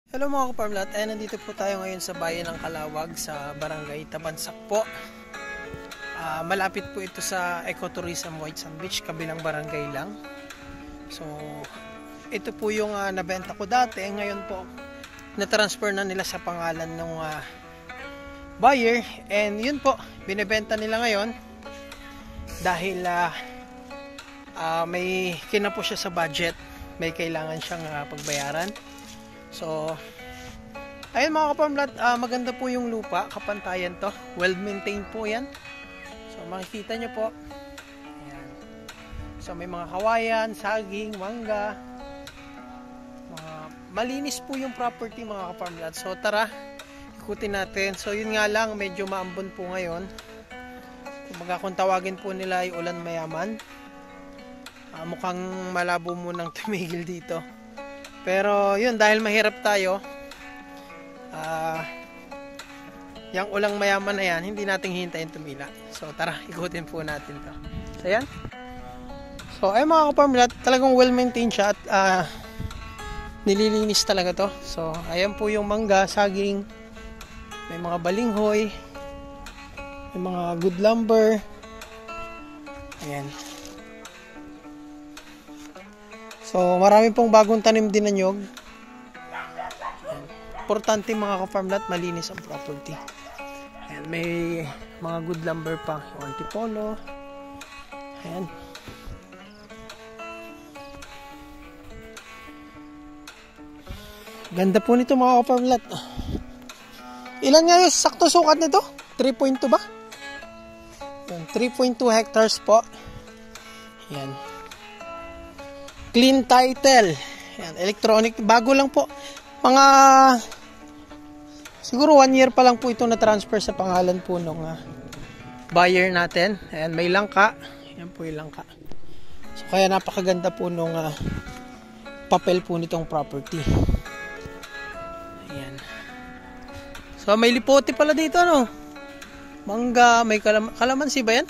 Hello mga kaparmlat, nandito po tayo ngayon sa bayan ng Calawag sa barangay Tabansak po. Malapit po ito sa Ecotourism White Sand Beach, kabilang barangay lang. So ito po yung nabenta ko dati, ngayon po na-transfer na nila sa pangalan ng buyer, and yun po, binebenta nila ngayon dahil may kinapo siya sa budget, may kailangan siyang pagbayaran. So, ayun mga kaparmlat, maganda po yung lupa, kapantayan to, well maintained po yan. So, makikita nyo po. Ayan. So, may mga kawayan, saging, mangga. Malinis po yung property mga kaparmlat. So, tara, ikutin natin. So, yun nga lang, medyo maambon po ngayon. Kung tawagin po nila ay ulan mayaman. Mukhang malabo munang tumigil dito. Pero yun, dahil mahirap tayo, yung ulang mayaman na yan, hindi nating hintayin tumila. So tara, ikutin po natin to. So yan. So ay mga kaparmlat, talagang well maintained siya at nililinis talaga to. So ayan po yung mangga, saging, may mga balinghoy, may mga good lumber. Ayan. So, marami pong bagong tanim din na nyog. Importante mga ka-farmlat, malinis ang property. Ayan, may mga good lumber pa. Yung antipolo. Ayan. Ganda po nito mga ka-farmlat. Ilan nga yung sakto sukat nito? 3.2 ba? Ayan, 3.2 hectares po. Ayan. Clean title. Ayan, electronic. Bago lang po. Mga siguro 1 year pa lang po ito na transfer sa pangalan po nung buyer natin. Ayan, may langka. Ayan po yung langka. So, kaya napakaganda po nung papel po nitong property. Ayan. So, may lipote pala dito, no? Mangga, may kalamansi ba yan?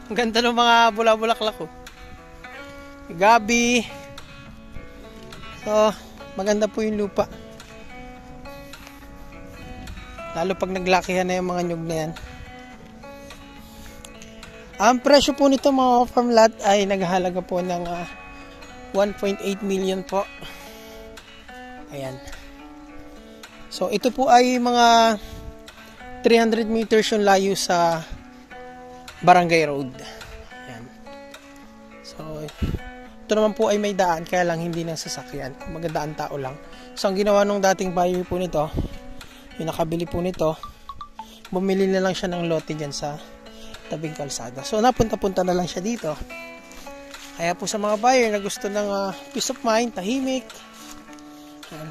Ang ganda ng mga bula-bulaklak ko. Gabi. So, maganda po yung lupa. Lalo pag naglakihan na yung mga nyug na yan. Ang presyo po nito mga farm lot ay naghahalaga po ng 1.8 million po. Ayan. So, ito po ay mga 300 meters yung layo sa Barangay Road. Ayan. So, ito naman po ay may daan, kaya lang hindi ng sasakyan. Magdaan tao lang. So, ang ginawa nung dating buyer po nito, yung nakabili po nito, bumili na lang siya ng lote dyan sa tabing kalsada. So, napunta-punta na lang siya dito. Kaya po sa mga buyer na gusto ng peace of mind, tahimik. Ayan.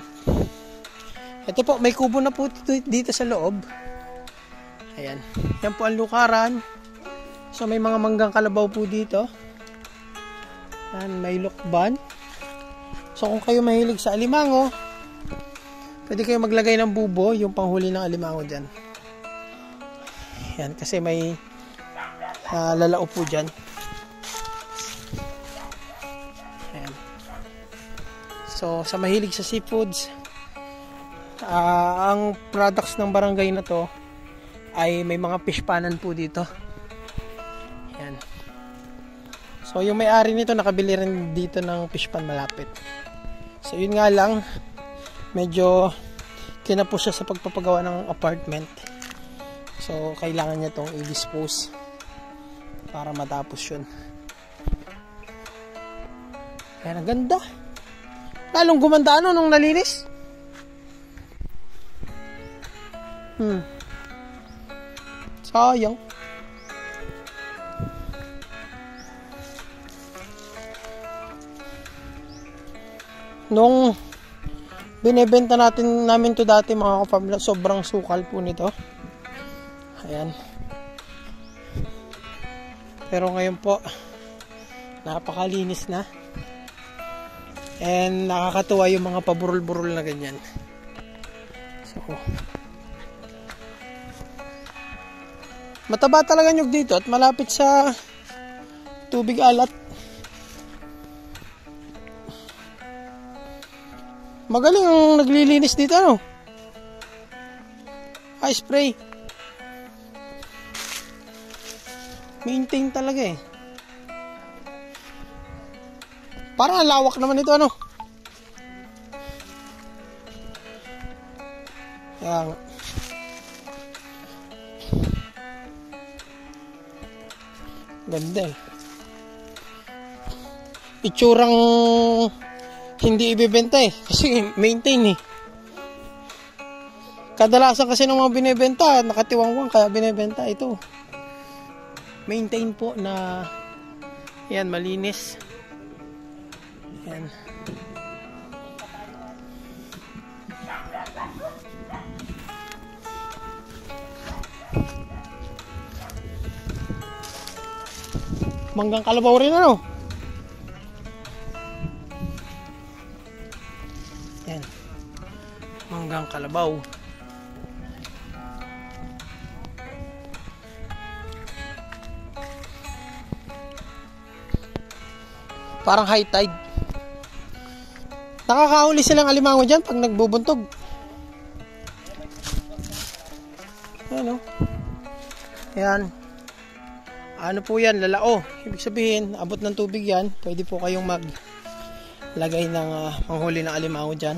Ito po, may kubo na po dito sa loob. Ayan. Yan po ang lukaran. So, may mga manggang kalabaw po dito. Ayan, may lukban. So, kung kayo mahilig sa alimango, pwede kayo maglagay ng bubo, yung panghuli ng alimango dyan. Ayan, kasi may lalao po dyan. Ayan. So, sa mahilig sa seafoods, ang products ng barangay na to ay may mga fish panan po dito. Ayan. So, yung may-ari nito nakabili rin dito ng fish pan malapit. So, yun nga lang, medyo kinapos siya sa pagpapagawa ng apartment. So, kailangan niya itong i-dispose para matapos yun. Ayan, ang ganda. Lalong gumanda nung nalinis. Sayang. Nung binebenta namin to dati mga ka-farm, sobrang sukal po nito. Ayan. Pero ngayon po, napakalinis na. And nakakatuwa yung mga paburol-burol na ganyan. So, mataba talaga nyug dito at malapit sa tubig alat. Magaling ang naglilinis dito, ano? Ay, spray. Maintain talaga eh. Parang lawak naman ito, ano? Yan. Ganda eh. Itsurang hindi ibebenta eh. Kasi maintain eh. Kadalasan kasi ng mga binebenta, nakatiwangwang kaya binebenta ito. Maintain po na yan, malinis. Yan. Manggang kalabaw rin, ano? Yan. Manggang kalabaw. Parang high tide. Nakakahuli silang alimango dyan pag nagbubuntog. Ayan o. Ayan. Ano po yan? Lalao. Ibig sabihin, abot ng tubig yan. Pwede po kayong maglagay ng panghuli ng alimango dyan.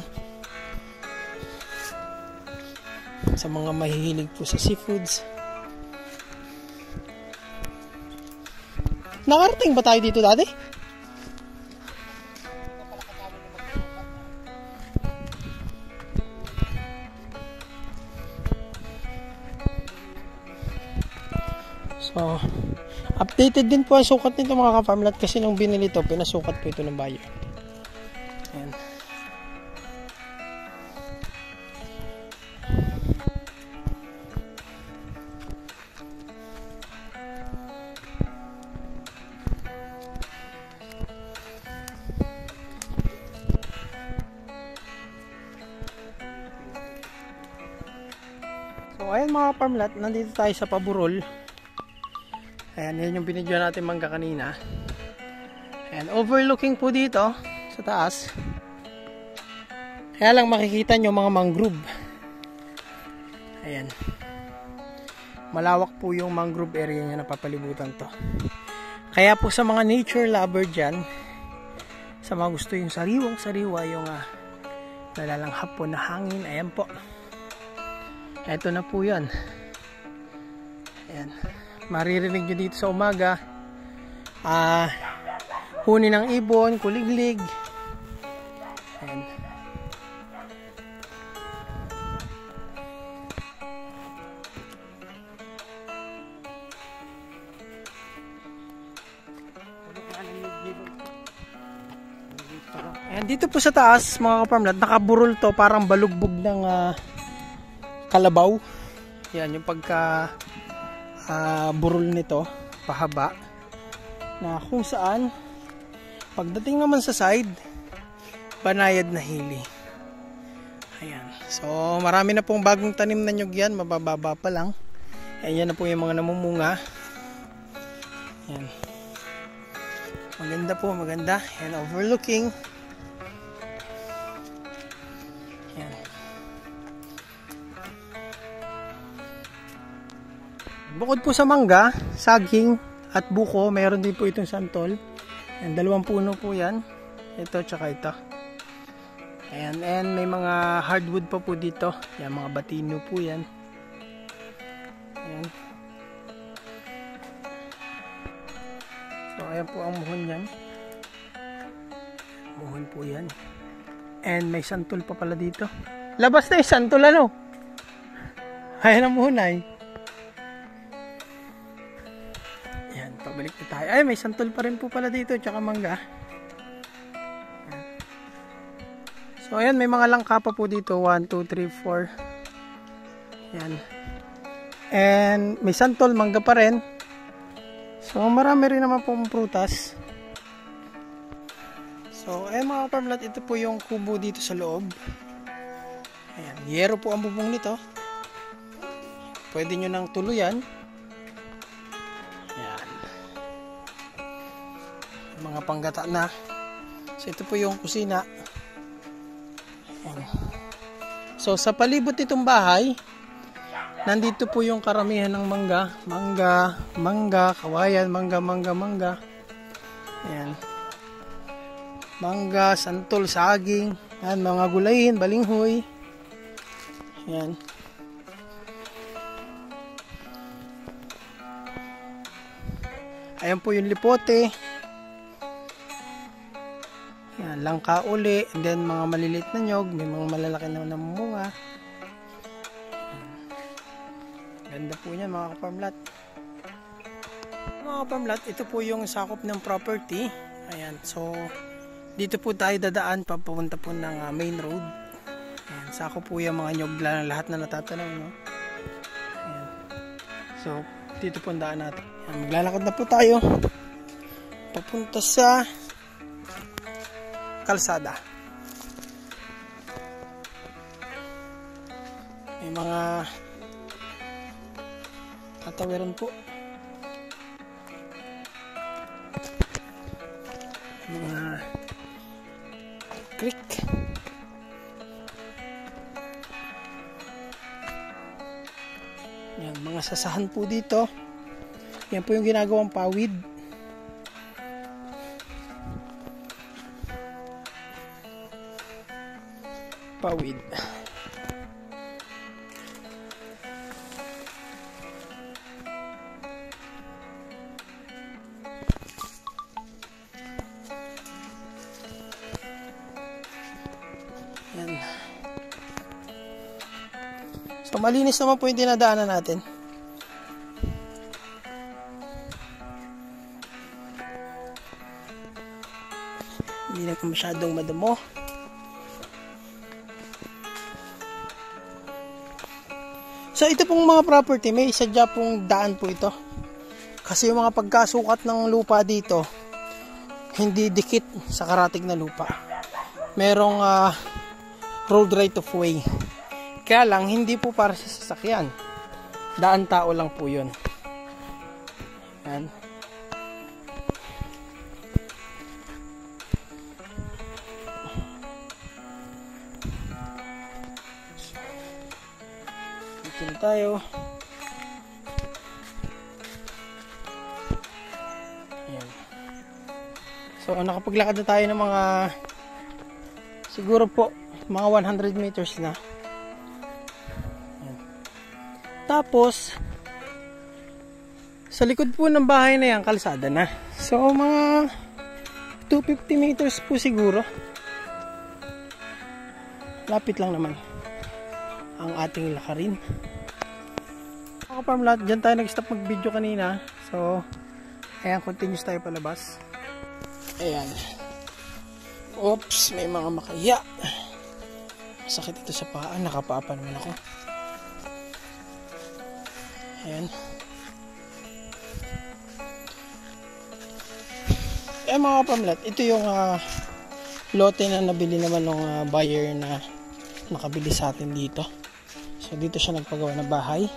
Sa mga mahihilig po sa seafoods. Nakarating ba tayo dito dati? So, updated din po ang sukat nito mga ka-farmlat kasi nung binili ito, pinasukat po ito ng buyer. Ayan. So, ayan mga ka-farmlat, nandito tayo sa Paburol. Ayan, yan yung binidyo natin mangga kanina. Ayan, overlooking po dito sa taas. Kaya lang makikita nyo mga mangrove. Ayan. Malawak po yung mangrove area niya na papalibutan to. Kaya po sa mga nature lover dyan, sa mga gusto yung sariwang-sariwa, yung nalalanghap po na hangin, ayan po. Eto na po yan. Ayan. Maririnig nyo dito sa umaga huni ng ibon, kuliglig. Ayan. Ayan, dito po sa taas mga ka-farmland, nakaburol to, parang balugbog ng kalabaw. Yan yung pagka burol nito, pahaba, na kung saan pagdating naman sa side, banayad na hili. Ayan. So marami na pong bagong tanim na nyug yan, mabababa pa lang. Ayan na po yung mga namumunga. Ayan. Maganda po, maganda. Ayan, overlooking. Ayan. Bukod po sa mangga, saging at buko, mayroon din po itong santol. Ayan, dalawang puno po yan. Ito tsaka ito. Ayan, and may mga hardwood pa po dito. Ayan, mga batino po yan. Ayan. So, ayan po ang muhon yan. Muhon po yan. And may santol pa pala dito. Labas na yung santol, ano? Ayan ang muhon ay. Pabalik na tayo. Ay, may santol pa rin po pala dito, tsaka mangga. So, ayan, may mga langka pa po dito. 1, 2, 3, 4. Ayan. And, may santol, mangga pa rin. So, marami rin naman po prutas. So, ayan mga farmland, ito po yung kubo dito sa loob. Ayan, yero po ang bubong nito. Pwede nyo nang tuluyan. Mga panggata na. So ito po yung kusina. Ayan. So sa palibot nitong bahay, nandito po yung karamihan ng mangga, kawayan, mangga. Ayan. Mangga, santol, saging, ayan, mga gulayin, balinghoy. Ayan. Ayan po yung lipote. Ayan, langka uli, and then mga maliliit na nyog, may mga malalaki na namumunga. Ganda po niyan mga kaparmlat. Mga kaparmlat, ito po yung sakop ng property. Ayan, so dito po tayo dadaan papunta po ng main road. Ayan, sakop po yung mga nyog lahat na natatanaw, no? Ayan. So dito po ang daan natin. Ayan, maglalakad na po tayo papunta sa kalsada. May mga tatawiran po. Mga creek. Yan, mga sasahan po dito. Yan po yung ginagawang pawid. Pawid. Yan. So malinis naman po yung dinadaanan natin. Hindi na masyadong madamo. So ito pong mga property, may sadya pong daan po ito. Kasi yung mga pagkasukat ng lupa dito, hindi dikit sa karatig na lupa. Merong road right of way. Kaya lang, hindi po para sa sasakyan. Daan tao lang po yun. Yan. Dito na tayo. Yan. So, nakapaglakad na tayo ng mga siguro po mga 100 meters na. Ayan. Tapos sa likod po ng bahay na yan, kalsada na. So mga 250 meters po siguro. Lapit lang naman ang ating lakarin. Mga kaparmlat, dyan tayo nag-stop mag-video kanina. So ayan, continuous tayo palabas. Ayan. Oops, may mga makaya. Masakit ito sa paa. Nakapaa naman ako. Ayan. Eh mga kapamlat, ito yung lote na nabili naman ng buyer na nakabili sa atin dito. So dito siya nagpagawa ng bahay.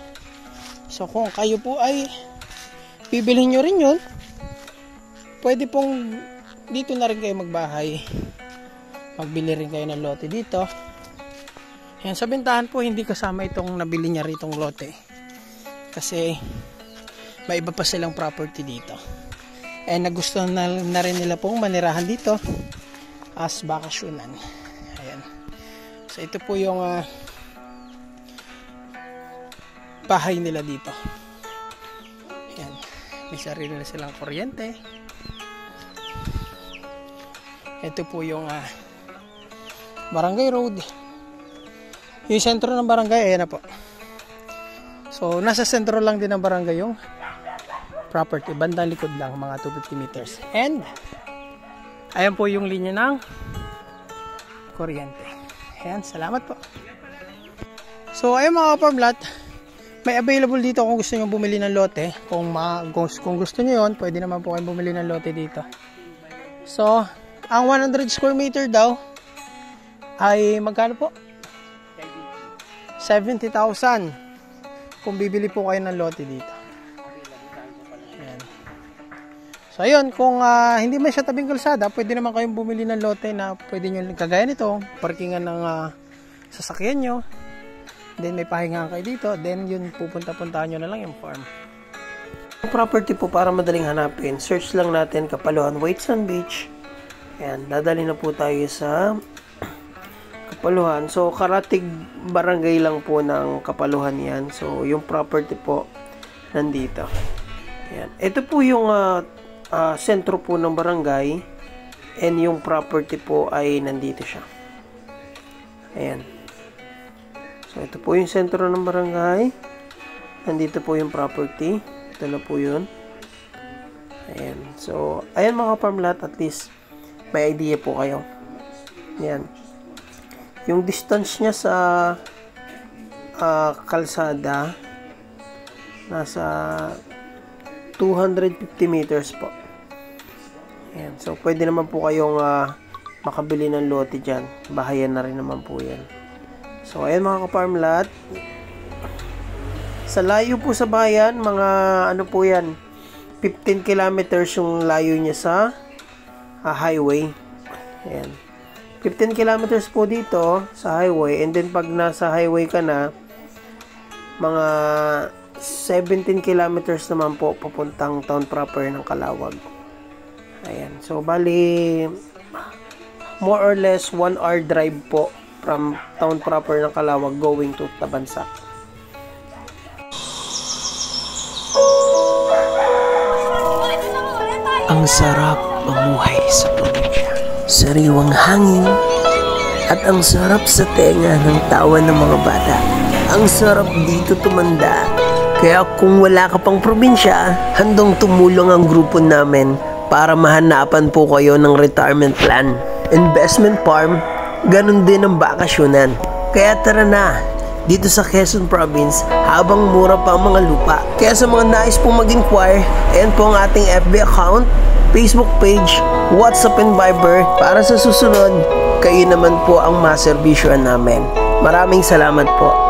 So kung kayo po ay bibilhin nyo rin yun, pwede pong dito na rin kayo magbahay. Magbili rin kayo ng lote dito. Yan, sa bentahan po hindi kasama itong nabili niya ritong lote. Kasi may iba pa silang property dito. Eh nagustuhan na rin nila pong manirahan dito as bakasyonan. Ayan. So ito po yung bahay nila dito. Ayan. May sarili na silang kuryente. Ito po yung barangay road. Yung sentro ng barangay, ayan na po. So nasa sentro lang din ng barangay yung property, bandang likod lang, mga 250 meters. And ayan po yung linya ng kuryente. Ayan, salamat po. So ayan mga kaparmlat, may available dito kung gusto nyo bumili ng lote. Kung gusto nyo yun, pwede naman po kayong bumili ng lote dito. So ang 100 square meter daw ay magkano po? 70,000 kung bibili po kayo ng lote dito. Ayan. So ayun, kung hindi man siya tabing kalsada, pwede naman kayong bumili ng lote na pwede nyo kagaya nito, parkingan ng sasakyan nyo. Then may pahingahan kayo dito, then yun pupunta-puntahan nyo na lang yung farm. Ang property po para madaling hanapin, search lang natin Kapaluhan White Sand Beach. Ayan, dadali na po tayo sa Kapaluhan. So, Karatig barangay lang po ng Kapaluhan yan. So, yung property po nandito. Ayan. Ito po yung sentro po ng barangay and yung property po ay nandito siya. Ayan. So, ito po yung sentro ng barangay. Nandito po yung property. Ito na po yun. Ayan. So, ayan mga farm lot, at least may idea po kayo. Ayan. Yung distance niya sa kalsada nasa 250 meters po. Ayan. So, pwede naman po kayong makabili ng lote dyan. Bahayan na rin naman po yan. So, ayan mga ka-farm lot. Sa layo po sa bayan, mga ano po yan, 15 kilometers yung layo niya sa highway. Ayan. 15 kilometers po dito sa highway, and then pag nasa highway ka na, mga 17 kilometers naman po papuntang town proper ng Calawag. Ayan. So, bali more or less 1 hour drive po from town proper ng Calawag going to Tabansak. Ang sarap mamuhay sa probinsya. Sariwang hangin at ang sarap sa tenga ng tawa ng mga bata. Ang sarap dito tumanda. Kaya kung wala ka pang probinsya, handang tumulong ang grupo namin para mahanapan po kayo ng retirement plan. Investment farm, ganun din ang bakasyonan. Kaya tara na, dito sa Quezon Province, habang mura pa ang mga lupa. Kaya sa mga nais pong mag-inquire, ayan po ang ating FB account, Facebook page, WhatsApp and Viber. Para sa susunod, kayo naman po ang maserbisyoan namin. Maraming salamat po.